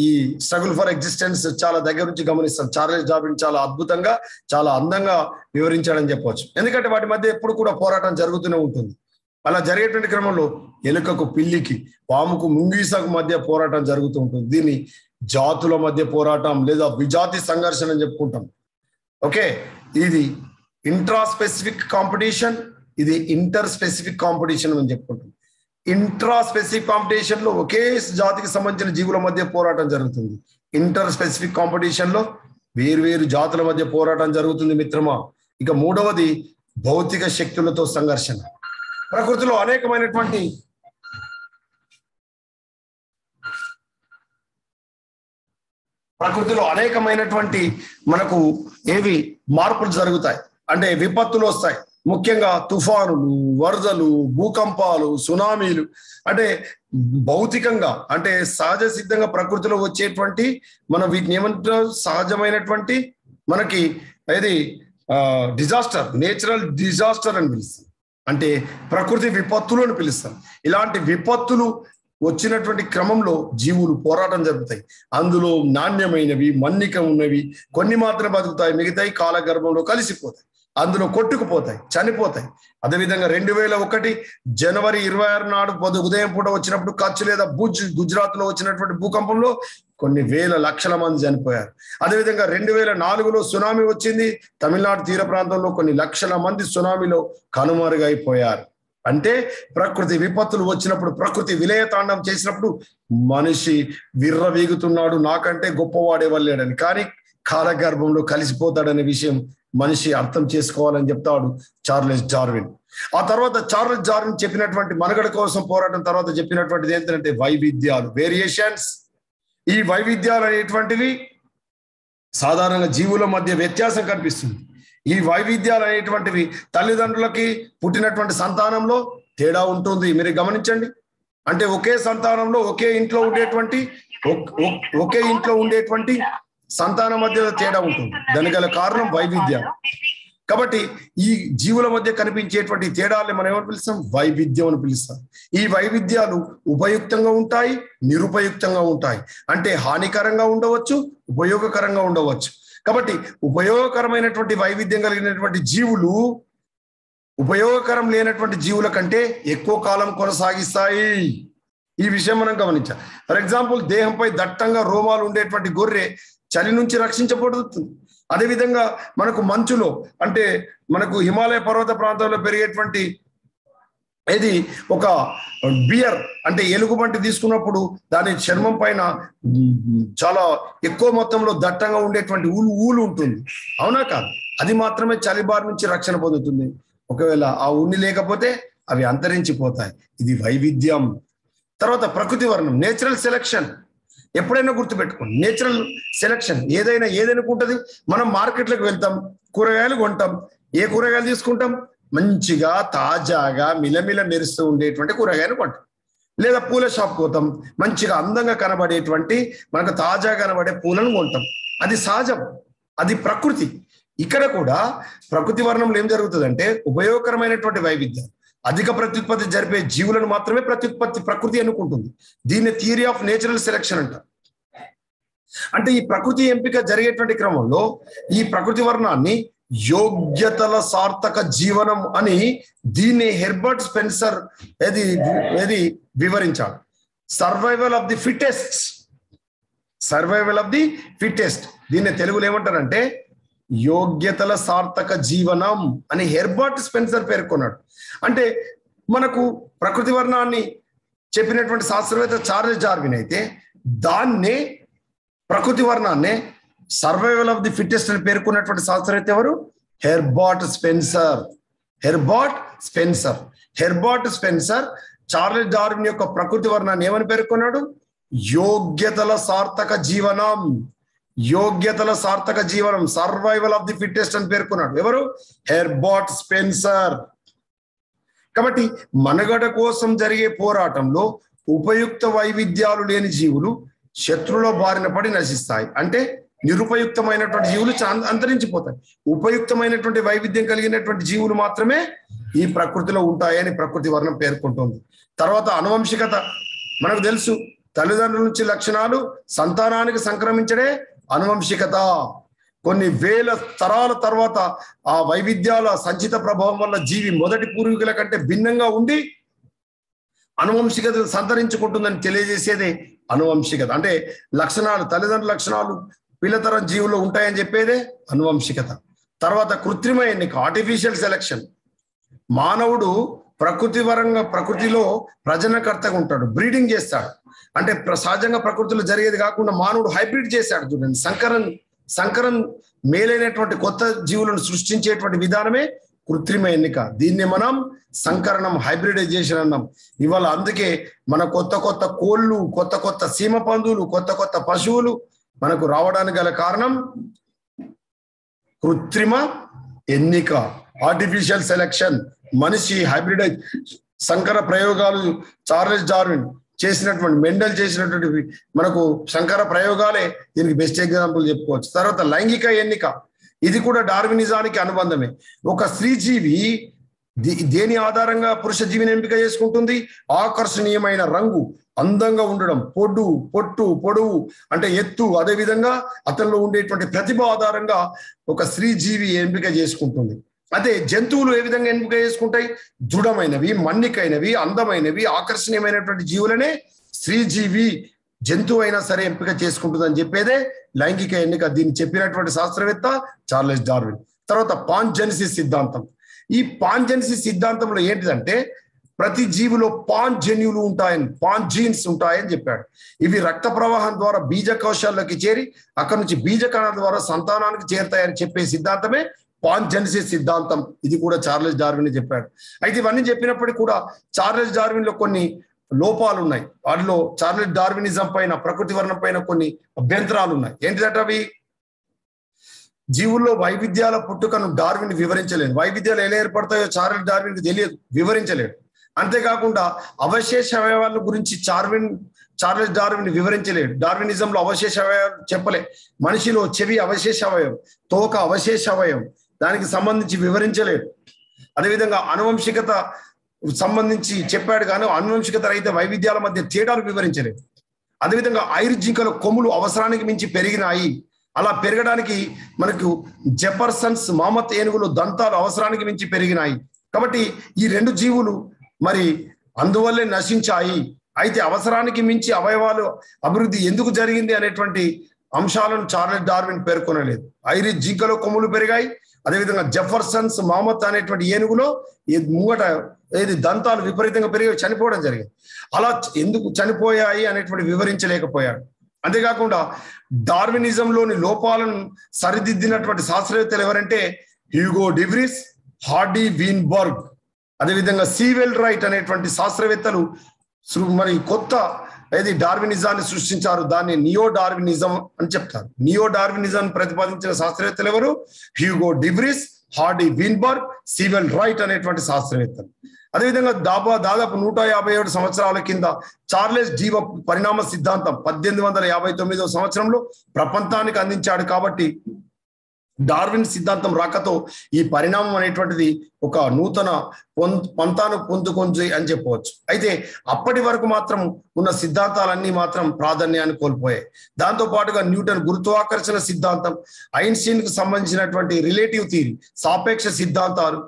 ఈ స్ట్రగుల్ ఫర్ ఎగ్జిస్టెన్స్ చాలా దగ్గర నుంచి గమనిస్తాం. చార్లెస్ డార్విన్ చాలా అద్భుతంగా చాలా అందంగా వివరించాడని చెప్పవచ్చు. ఎందుకంటే వాటి మధ్య ఎప్పుడు కూడా పోరాటం జరుగుతూనే ఉంటుంది. అలా జరిగేటువంటి క్రమంలో ఎలుకకు పిల్లికి, పాముకు ముంగీసకు మధ్య పోరాటం జరుగుతూ ఉంటుంది. దీన్ని జాతుల మధ్య పోరాటం లేదా విజాతి సంఘర్షణ అని చెప్పుకుంటాం. ఓకే, ఇది ఇంట్రా స్పెసిఫిక్ కాంపిటీషన్, ఇది ఇంటర్ స్పెసిఫిక్ కాంపిటీషన్ అని చెప్పుకుంటాం. ఇంట్రా స్పెసిఫిక్ కాంపిటీషన్ లో ఒకే జాతికి సంబంధించిన జీవుల మధ్య పోరాటం జరుగుతుంది. ఇంటర్ స్పెసిఫిక్ కాంపిటీషన్ లో వేరు జాతుల మధ్య పోరాటం జరుగుతుంది మిత్రమా. ఇక మూడవది భౌతిక శక్తులతో సంఘర్షణ. ప్రకృతిలో అనేకమైనటువంటి మనకు ఏవి మార్పులు జరుగుతాయి అంటే విపత్తులు వస్తాయి. ముఖ్యంగా తుఫానులు, వరదలు, భూకంపాలు, సునామీలు. అంటే భౌతికంగా అంటే సహజ సిద్ధంగా ప్రకృతిలో వచ్చేటువంటి మనం వీటిని ఏమంటారు, సహజమైనటువంటి మనకి ఏది డిజాస్టర్, నేచురల్ డిజాస్టర్ అని పిలుస్తాం. అంటే ప్రకృతి విపత్తులు అని పిలుస్తాం. ఇలాంటి విపత్తులు వచ్చినటువంటి క్రమంలో జీవులు పోరాటం జరుపుతాయి. అందులో నాణ్యమైనవి, మన్నిక ఉన్నవి కొన్ని మాత్రం బతుకుతాయి, మిగతాయి కాలగర్భంలో కలిసిపోతాయి, అందులో కొట్టుకుపోతాయి, చనిపోతాయి. అదేవిధంగా 2001 జనవరి 26 నాడు ఉదయం పూట వచ్చినప్పుడు కచ్ లేదా భుజ్ గుజరాత్ లో వచ్చినటువంటి భూకంపంలో కొన్ని వేల లక్షల మంది చనిపోయారు. అదేవిధంగా 2004లో సునామీ వచ్చింది, తమిళనాడు తీర ప్రాంతంలో కొన్ని లక్షల మంది సునామీలో కనుమరుగైపోయారు. అంటే ప్రకృతి విపత్తులు వచ్చినప్పుడు, ప్రకృతి విలయతాండం చేసినప్పుడు మనిషి విర్రవీగుతున్నాడు, నాకంటే గొప్పవాడే వల్లేడని, కానీ కాలగర్భంలో కలిసిపోతాడనే విషయం మనిషి అర్థం చేసుకోవాలని చెప్తాడు చార్లెస్ డార్విన్. ఆ తర్వాత చార్లెస్ డార్విన్ చెప్పినటువంటి మనుగడ కోసం పోరాటం తర్వాత చెప్పినటువంటిది ఏంటంటే వైవిధ్యాలు, వేరియేషన్స్. ఈ వైవిధ్యాలు అనేటువంటివి సాధారణంగా జీవుల మధ్య వ్యత్యాసం కనిపిస్తుంది. ఈ వైవిధ్యాలు అనేటువంటివి తల్లిదండ్రులకి పుట్టినటువంటి సంతానంలో తేడా ఉంటుంది. మీరు గమనించండి. అంటే ఒకే సంతానంలో ఒకే ఇంట్లో ఉండేటువంటి సంతానం మధ్య తేడా ఉంటుంది. దానికి గల కారణం వైవిధ్యాలు. కాబట్టి ఈ జీవుల మధ్య కనిపించేటువంటి తేడాలని మనం ఏమని పిలుస్తాం? వైవిధ్యం అని పిలుస్తాం. ఈ వైవిధ్యాలు ఉపయుక్తంగా ఉంటాయి, నిరుపయుక్తంగా ఉంటాయి. అంటే హానికరంగా ఉండవచ్చు, ఉపయోగకరంగా ఉండవచ్చు. కాబట్టి ఉపయోగకరమైనటువంటి వైవిధ్యం కలిగినటువంటి జీవులు ఉపయోగకరం లేనటువంటి జీవుల కంటే ఎక్కువ కాలం కొనసాగిస్తాయి. ఈ విషయం మనం గమనించాలి. ఫర్ ఎగ్జాంపుల్, దేహంపై దట్టంగా రోమాలు ఉండేటువంటి గొర్రె చలి నుంచి రక్షించబడుతుంది. అదేవిధంగా మనకు మంచులో, అంటే మనకు హిమాలయ పర్వత ప్రాంతంలో పెరిగేటువంటి ఇది ఒక బియర్ అంటే ఎలుగుబంటి తీసుకున్నప్పుడు దాని చర్మం పైన చాలా ఎక్కువ మొత్తంలో దట్టంగా ఉండేటువంటి ఊలు ఉంటుంది. అవునా కాదు? అది మాత్రమే చలిబారి నుంచి రక్షణ పొందుతుంది. ఒకవేళ ఆ ఉన్ని లేకపోతే అవి అంతరించిపోతాయి. ఇది వైవిధ్యం. తర్వాత ప్రకృతి వర్ణం, నేచురల్ సెలెక్షన్. ఎప్పుడైనా గుర్తుపెట్టుకోండి, నేచురల్ సెలెక్షన్ ఏదైనా ఉంటుంది. మనం మార్కెట్లోకి వెళ్తాం, కూరగాయలు కొంటాం. ఏ కూరగాయలు తీసుకుంటాం? మంచిగా తాజాగా మిలమిల మెరుస్తూ ఉండేటువంటి కూరగాయలు కొంటాం. లేదా పూల షాప్ పోతాం, మంచిగా అందంగా కనబడేటువంటి మనకు తాజా కనబడే పూలను కొంటాం. అది సహజం, అది ప్రకృతి. ఇక్కడ కూడా ప్రకృతి వర్ణంలో ఏం జరుగుతుందంటే ఉపయోగకరమైనటువంటి వైవిధ్యం, అధిక ప్రత్యుత్పత్తి జరిపే జీవులను మాత్రమే ప్రకృతి ఎన్నుకుంటుంది. దీన్ని థియరీ ఆఫ్ నేచురల్ సెలెక్షన్ అంటారు. అంటే ఈ ప్రకృతి ఎంపిక జరిగేటువంటి క్రమంలో ఈ ప్రకృతి వర్ణాన్ని యోగ్యతల సార్థక జీవనం అని దీన్ని హెర్బర్ట్ స్పెన్సర్ వివరించాడు. Survival of the fittest. దీన్ని తెలుగులో ఏమంటారంటే యోగ్యతల సార్థక జీవనం అని హెర్బర్ట్ స్పెన్సర్ పేర్కొన్నాడు. అంటే మనకు ప్రకృతి వర్ణాన్ని చెప్పినటువంటి శాస్త్రవేత్త చార్లెస్ డార్విన్ అయితే దాన్నే ప్రకృతి వర్ణాన్ని సర్వైవల్ ఆఫ్ ది ఫిట్టెస్ట్ అని పేర్కొన్నటువంటి శాస్త్రవేత్త ఎవరు? హెర్బర్ట్ స్పెన్సర్ చార్లెస్ డార్విన్ యొక్క ప్రకృతి వర్ణాన్ని ఏమని పేర్కొన్నాడు? యోగ్యతల సార్థక జీవనం, సర్వైవల్ ఆఫ్ ది ఫిట్టెస్ట్ అని పేర్కొన్నాడు. ఎవరు? Herbert Spencer. కాబట్టి మనుగడ కోసం జరిగే పోరాటంలో ఉపయుక్త వైవిధ్యాలు లేని జీవులు శత్రువుల బారిన పడి నశిస్తాయి. అంటే నిరుపయుక్తమైనటువంటి జీవులు అంతరించిపోతాయి. ఉపయుక్తమైనటువంటి వైవిధ్యం కలిగినటువంటి జీవులు మాత్రమే ఈ ప్రకృతిలో ఉంటాయని ప్రకృతి వర్ణం పేర్కొంటుంది. తర్వాత అనువంశికత. మనకు తెలుసు, తల్లిదండ్రుల నుంచి లక్షణాలు సంతానానికి సంక్రమించడే అనువంశికత. కొన్ని వేల తరాల తర్వాత ఆ వైవిధ్యాల సంచిత ప్రభావం వల్ల జీవి మొదటి పూర్వీకుల కంటే భిన్నంగా ఉండి అనువంశికత సంతరించుకుంటుందని తెలియజేసేదే అనువంశికత. అంటే లక్షణాలు, తల్లిదండ్రుల లక్షణాలు పిల్లతరం జీవుల్లో ఉంటాయని చెప్పేదే అనువంశికత. తర్వాత కృత్రిమ ఎన్నిక, ఆర్టిఫిషియల్ సెలెక్షన్. మానవుడు ప్రకృతిలో ప్రజనకర్తగా ఉంటాడు, బ్రీడింగ్ చేస్తాడు. అంటే సహజంగా ప్రకృతిలో జరిగేది కాకుండా మానవుడు హైబ్రిడ్ చేశాడు. చూడండి, సంకరన్ మేలైనటువంటి కొత్త జీవులను సృష్టించేటువంటి విధానమే కృత్రిమ ఎన్నిక. దీన్ని మనం సంకరణం, హైబ్రిడైజేషన్ అన్నాం. ఇవాళ అందుకే మన కొత్త కోళ్ళు, కొత్త సీమ పందులు, కొత్త పశువులు మనకు రావడానికి గల కారణం కృత్రిమ ఎన్నిక, ఆర్టిఫిషియల్ సెలెక్షన్. మనిషి హైబ్రిడైజ్ సంకర ప్రయోగాలు చార్లెస్ డార్విన్ చేసినటువంటి, మెండల్ చేసినటువంటి మనకు సంకర ప్రయోగాలే దీనికి బెస్ట్ ఎగ్జాంపుల్ చెప్పుకోవచ్చు. తర్వాత లైంగిక ఎన్నిక, ఇది కూడా డార్వినిజానికి అనుబంధమే. ఒక స్త్రీ జీవి దేని ఆధారంగా పురుష జీవిని ఎంపిక చేసుకుంటుంది? ఆకర్షణీయమైన రంగు, అందంగా ఉండడం, పొడువు అంటే ఎత్తు, అదేవిధంగా అతనిలో ఉండేటువంటి ప్రతిభ ఆధారంగా ఒక స్త్రీ జీవి ఎంపిక చేసుకుంటుంది. అదే జంతువులు ఏ విధంగా ఎంపిక చేసుకుంటాయి? దృఢమైనవి, మన్నికైనవి, అందమైనవి, ఆకర్షణీయమైనటువంటి జీవులనే స్త్రీ జీవి జంతువు అయినా సరే ఎంపిక చేసుకుంటుందని చెప్పేదే లైంగిక ఎన్నిక. దీన్ని చెప్పినటువంటి శాస్త్రవేత్త చార్లెస్ డార్విన్. తర్వాత పాన్జెనిసిస్ సిద్ధాంతం. ఈ పాన్జెనిసిస్ సిద్ధాంతంలో ఏంటిదంటే ప్రతి జీవిలో పాన్జన్యులు ఉంటాయని, పాన్జీన్స్ ఉంటాయని చెప్పాడు. ఇవి రక్త ప్రవాహం ద్వారా బీజకోశాల్లోకి చేరి అక్కడి నుంచి బీజకణాల ద్వారా సంతానానికి చేరుతాయని చెప్పే సిద్ధాంతమే పాన్జెనిసిస్ సిద్ధాంతం, ఇది కూడా చార్లెస్ డార్విన్ చెప్పాడు. అయితే ఇవన్నీ చెప్పినప్పటికీ కూడా చార్లెస్ డార్విన్ లో కొన్ని లోపాలు ఉన్నాయి. వాటిలో చార్లెస్ డార్వినిజం పైన, ప్రకృతి వర్ణం పైన కొన్ని అభ్యంతరాలు ఉన్నాయి. ఏంటిదట అవి? జీవుల్లో వైవిధ్యాల పుట్టుకను డార్విన్ వివరించలేడు. వైవిధ్యాలు ఎలా ఏర్పడతాయో చార్లెస్ డార్విన్కి తెలియదు, వివరించలేడు. అంతేకాకుండా అవశేష అవయవాల గురించి చార్లెస్ డార్విన్ వివరించలేడు. డార్వినిజంలో అవశేష అవయవాలు చెప్పలే. మనిషిలో చెవి అవశేష అవయవం, తోక అవశేష అవయవం, దానికి సంబంధించి వివరించలేడు. అదేవిధంగా అనువంశికత సంబంధించి చెప్పాడు కానీ అనువంశికత రహిత వైవిధ్యాల మధ్య తేడాలు వివరించలేదు. అదేవిధంగా ఐరు జింకల కొమ్ములు అవసరానికి మించి పెరిగినాయి. అలా పెరగడానికి మనకు జెఫర్సన్స్ మామత్ ఏనుగులు దంతాలు అవసరానికి మించి పెరిగినాయి. కాబట్టి ఈ రెండు జీవులు మరి అందువల్లే నశించాయి. అయితే అవసరానికి మించి అవయవాలు అభివృద్ధి ఎందుకు జరిగింది అనేటువంటి అంశాలను చార్లెస్ డార్విన్ పేర్కొనలేదు. ఐరిష్ జింకలో కొమ్ములు పెరిగాయి. అదేవిధంగా జెఫర్సన్స్ మామత్ అనేటువంటి ఏనుగులో ముంగట దంతాలు విపరీతంగా పెరిగి చనిపోవడం జరిగింది. అలా ఎందుకు చనిపోయాయి అనేటువంటి వివరించలేకపోయాడు. అంతేకాకుండా డార్వినిజంలోని లోపాలను సరిదిద్దినటువంటి శాస్త్రవేత్తలు ఎవరంటే హ్యూగో డివ్రిస్, హార్డీ వీన్బర్గ్, అదేవిధంగా సీవెల్ రైట్ అనేటువంటి శాస్త్రవేత్తలు మరి కొత్త డార్వినిజాన్ని సృష్టించారు. దాన్ని నియో డార్వినిజం అని చెప్తారు. నియో డార్వినిజం ప్రతిపాదించిన శాస్త్రవేత్తలు ఎవరు? Hugo de Vries, Hardy Weinberg, Sewall Wright అనేటువంటి శాస్త్రవేత్తలు. అదేవిధంగా దాదాపు 157 సంవత్సరాల కింద చార్లెస్ జీవ పరిణామ సిద్ధాంతం 1859 సంవత్సరంలో ప్రపంచానికి అందించాడు. కాబట్టి డార్విన్ సిద్ధాంతం రాకతో ఈ పరిణామం అనేటువంటిది ఒక నూతన పంతాను పొందుకొంది అని చెప్పవచ్చు. అయితే అప్పటి వరకు మాత్రం ఉన్న సిద్ధాంతాలన్నీ మాత్రం ప్రాధాన్యాన్ని కోల్పోయాయి. దాంతో పాటుగా న్యూటన్ గురుత్వాకర్షణ సిద్ధాంతం, ఐన్స్టీన్ కు సంబంధించినటువంటి రిలేటివ్ థియరీ, సాపేక్ష సిద్ధాంతాలు,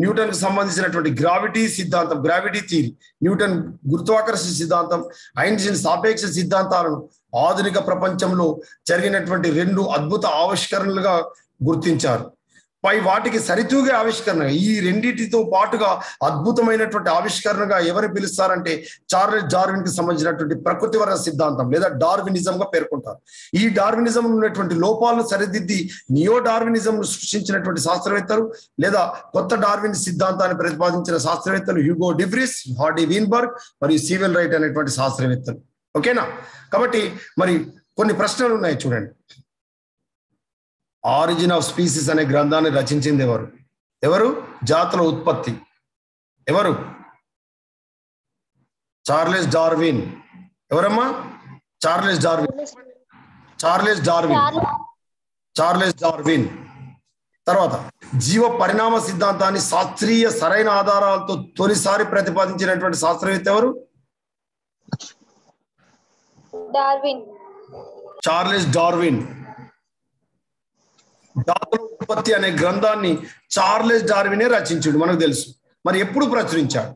న్యూటన్ కు సంబంధించినటువంటి గ్రావిటీ సిద్ధాంతం, గ్రావిటీ థియరీ, న్యూటన్ గురుత్వాకర్షణ సిద్ధాంతం, ఐన్స్టీన్ సాపేక్ష సిద్ధాంతాలను ఆధునిక ప్రపంచంలో జరిగినటువంటి రెండు అద్భుత ఆవిష్కరణలుగా గుర్తించారు. వాటికి సరితూగే ఆవిష్కరణ, ఈ రెండింటితో పాటుగా అద్భుతమైనటువంటి ఆవిష్కరణగా ఎవరు పిలుస్తారంటే చార్లెస్ డార్విన్ కి సంబంధించినటువంటి ప్రకృతి వర్ణ సిద్ధాంతం లేదా డార్వినిజం గా పేర్కొంటారు. ఈ డార్వినిజం ఉన్నటువంటి లోపాలను సరిదిద్ది నియో డార్వినిజం సృష్టించినటువంటి శాస్త్రవేత్తలు లేదా కొత్త డార్విన్ సిద్ధాంతాన్ని ప్రతిపాదించిన శాస్త్రవేత్తలు హ్యూగో డివ్రిస్, హార్డీ వీన్బర్గ్ మరియు సీవెల్ రైట్ అనేటువంటి శాస్త్రవేత్తలు. ఓకేనా? కాబట్టి మరి కొన్ని ప్రశ్నలు ఉన్నాయి చూడండి. ఆరిజిన్ ఆఫ్ స్పీసీస్ అనే గ్రంథాన్ని రచించింది ఎవరు? జాతుల ఉత్పత్తి ఎవరు? Charles Darwin. ఎవరమ్మా? Charles Darwin. తర్వాత జీవ పరిణామ సిద్ధాంతాన్ని శాస్త్రీయ సరైన ఆధారాలతో తొలిసారి ప్రతిపాదించినటువంటి శాస్త్రవేత్త ఎవరు? Charles Darwin. జాతుల ఉత్పత్తి అనే గ్రంథాన్ని చార్లెస్ డార్వినే రచించాడు, మనకు తెలుసు. మరి ఎప్పుడు ప్రచురించాడు?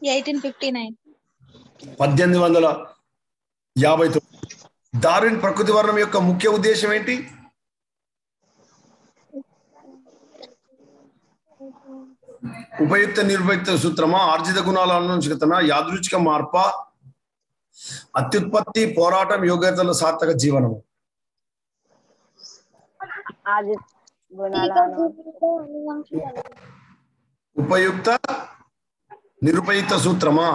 1859. డార్విన్ ప్రకృతి వర్ణం యొక్క ముఖ్య ఉద్దేశం ఏంటి? ఉపయుక్త నిరుపయుక్త సూత్రమా, ఆర్జిత గుణాల అనువంశికతనా, యాదృచ్ఛిక మార్పా, అత్యుత్పత్తి, పోరాటం, యోగ్యతల సార్థక జీవనము? ఉపయుక్త నిరుపయుక్త సూత్రమా,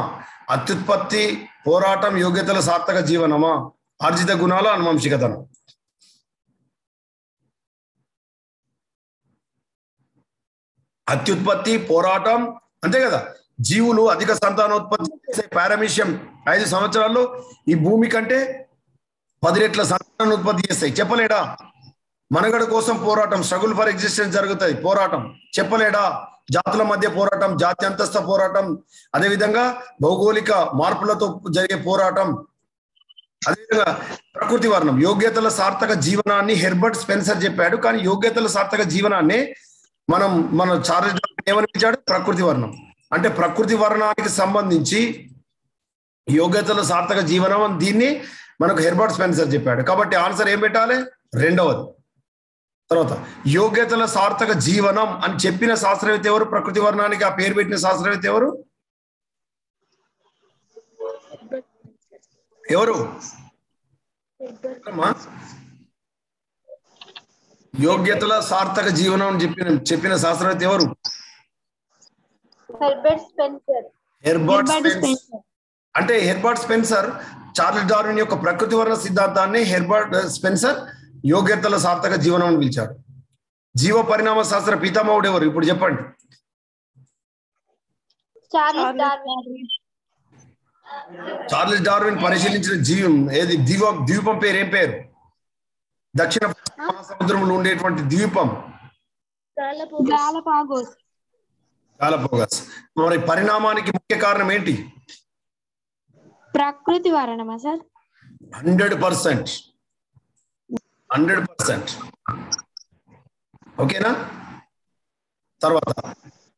అత్యుత్పత్తి, పోరాటం, యోగ్యతల సార్థక జీవనమా, ఆర్జిత గుణాల అనువంశికతను? అత్యుత్పత్తి, పోరాటం, అంతే కదా. జీవులు అధిక సంతానోత్పత్తి చేసే పారామిషియం 5 సంవత్సరాల్లో ఈ భూమి కంటే 10 రెట్ల సంతానోత్పత్తి చేస్తాయి. చెప్పలేడా? మనగడ కోసం పోరాటం, స్ట్రగుల్ ఫర్ ఎగ్జిస్టెన్స్ జరుగుతుంది, పోరాటం. చెప్పలేడా? జాతుల మధ్య పోరాటం, జాత్యంతస్థ పోరాటం, అదేవిధంగా భౌగోళిక మార్పులతో జరిగే పోరాటం. అదేవిధంగా ప్రకృతి వర్ణం, యోగ్యతల సార్థక జీవనాన్ని హెర్బర్ట్ స్పెన్సర్ చెప్పాడు. కానీ యోగ్యతల సార్థక జీవనాన్ని మన చార్లెస్ డార్విన్ ఏమనిపించాడు? ప్రకృతి వర్ణం. అంటే ప్రకృతి వర్ణానికి సంబంధించి యోగ్యతల సార్థక జీవనం, దీన్ని మనకు హెర్బర్ట్ స్పెన్సర్ చెప్పాడు. కాబట్టి ఆన్సర్ ఏం పెట్టాలి? రెండవది. తర్వాత యోగ్యతల సార్థక జీవనం అని చెప్పిన శాస్త్రవేత్త ఎవరు? ప్రకృతి వర్ణానికి ఆ పేరు పెట్టిన శాస్త్రవేత్త ఎవరు? యోగ్యతల సార్థక జీవనం అని చెప్పిన శాస్త్రవేత్త ఎవరు? Herbert Spencer. అంటే హెర్బర్ట్ స్పెన్సర్ చార్లెస్ డార్విన్ యొక్క ప్రకృతి వర్ణ సిద్ధాంతాన్ని హెర్బర్ట్ స్పెన్సర్ యోగ్యతల సార్థక జీవనం అని పిలిచాడు. జీవ పరిణామ శాస్త్ర పితామహుడు ఎవరు ఇప్పుడు చెప్పండి? చార్లెస్ డార్విన్ పరిశీలించిన జీవం ఏది? ద్వీపం పేరు ఏం పేరు? దక్షిణ మహాసముద్రంలో ఉండేటువంటి ద్వీపం గాలపాగోస్. మరి పరిణామానికి ముఖ్య కారణం ఏంటి? ప్రకృతి వర్ణమా సార్? 100%. ఓకేనా? తర్వాత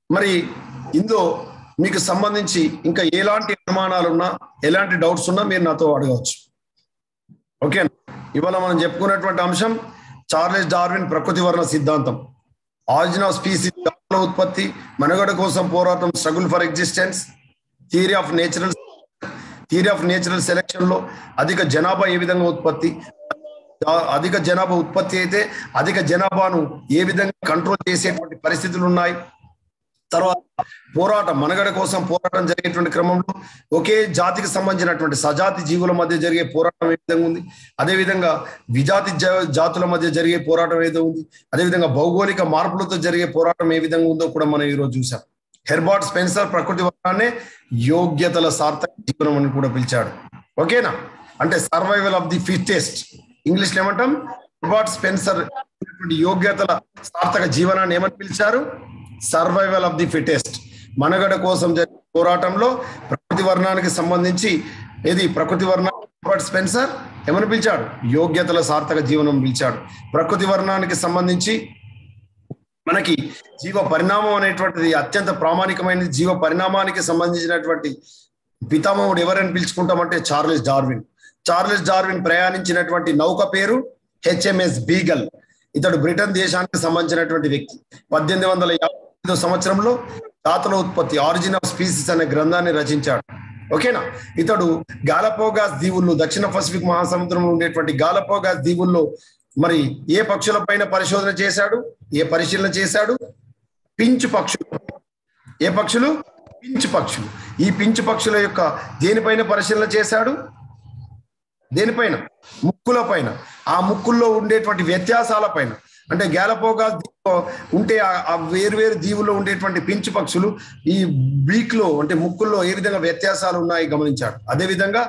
మరి ఇందులో మీకు సంబంధించి ఇంకా ఎలాంటి అనుమానాలు ఉన్నా, ఎలాంటి డౌట్స్ ఉన్నా మీరు నాతో అడగవచ్చు. ఓకేనా? ఇవాళ మనం చెప్పుకున్నటువంటి అంశం చార్లెస్ డార్విన్ ప్రకృతి వర్ణ సిద్ధాంతం, ఆరిజిన్ ఆఫ్ స్పీసీస్, ఉత్పత్తి, మనుగడ కోసం పోరాటం, struggle for existence, theory of natural selection లో అధిక జనాభా ఏ విధంగా ఉత్పత్తి, అధిక జనాభా ఉత్పత్తి అయితే అధిక జనాభాను ఏ విధంగా కంట్రోల్ చేసేటువంటి పరిస్థితులు ఉన్నాయి. తర్వాత పోరాటం, మనుగడ కోసం పోరాటం జరిగేటువంటి క్రమంలో ఒకే జాతికి సంబంధించినటువంటి సజాతి జీవుల మధ్య జరిగే పోరాటం ఏ విధంగా ఉంది, అదేవిధంగా విజాతి జాతుల మధ్య జరిగే పోరాటం ఏదో ఉంది, అదేవిధంగా భౌగోళిక మార్పులతో జరిగే పోరాటం ఏ విధంగా ఉందో కూడా మనం ఈరోజు చూసాం. హెర్బర్ట్ స్పెన్సర్ ప్రకృతి వర్ణాన్ని యోగ్యతల సార్థక జీవనం అని కూడా పిలిచాడు. ఓకేనా? అంటే survival of the fittest, English లో ఏమంటాం? హెర్బర్ట్ స్పెన్సర్ యోగ్యతల సార్థక జీవనాన్ని ఏమని పిలిచారు? Survival of the fittest. మనుగడ కోసం జరిగే పోరాటంలో ప్రకృతి వర్ణానికి సంబంధించి ఏది ప్రకృతి వర్ణం హెర్బర్ట్ స్పెన్సర్ ఏమని పిలిచాడు? యోగ్యతల సార్థక జీవనం పిలిచాడు. ప్రకృతి వర్ణానికి సంబంధించి మనకి జీవ పరిణామం అనేటువంటిది అత్యంత ప్రామాణికమైన జీవ పరిణామానికి సంబంధించినటువంటి పితామహుడు ఎవరని పిలుచుకుంటామంటే చార్లెస్ డార్విన్. చార్లెస్ డార్విన్ ప్రయాణించినటువంటి నౌక పేరు HMS బీగల్. ఇతడు బ్రిటన్ దేశానికి సంబంధించినటువంటి వ్యక్తి. 1855 సంవత్సరంలో జాతుల ఉత్పత్తి, ఆరిజిన్ ఆఫ్ స్పీసీస్ అనే గ్రంథాన్ని రచించాడు. ఓకేనా? ఇతడు గాలపాగోస్ దీవుల్లో, దక్షిణ పసిఫిక్ మహాసముద్రంలో ఉండేటువంటి గాలపాగోస్ దీవుల్లో మరి ఏ పక్షుల పైన పరిశోధన చేశాడు, ఏ పరిశీలన చేశాడు? పించు పక్షులు. ఏ పక్షులు? పించు పక్షులు. ఈ పించు పక్షుల యొక్క దేనిపైన పరిశీలన చేశాడు? దేనిపైన? ముక్కుల పైన. ఆ ముక్కుల్లో ఉండేటువంటి వ్యత్యాసాల పైన, అంటే గాలపాగోస్ ఉంటే ఆ వేరు దీవుల్లో ఉండేటువంటి పించు పక్షులు ఈ బీక్ లో అంటే ముక్కుల్లో ఏ విధంగా వ్యత్యాసాలు ఉన్నాయి గమనించాడు. అదేవిధంగా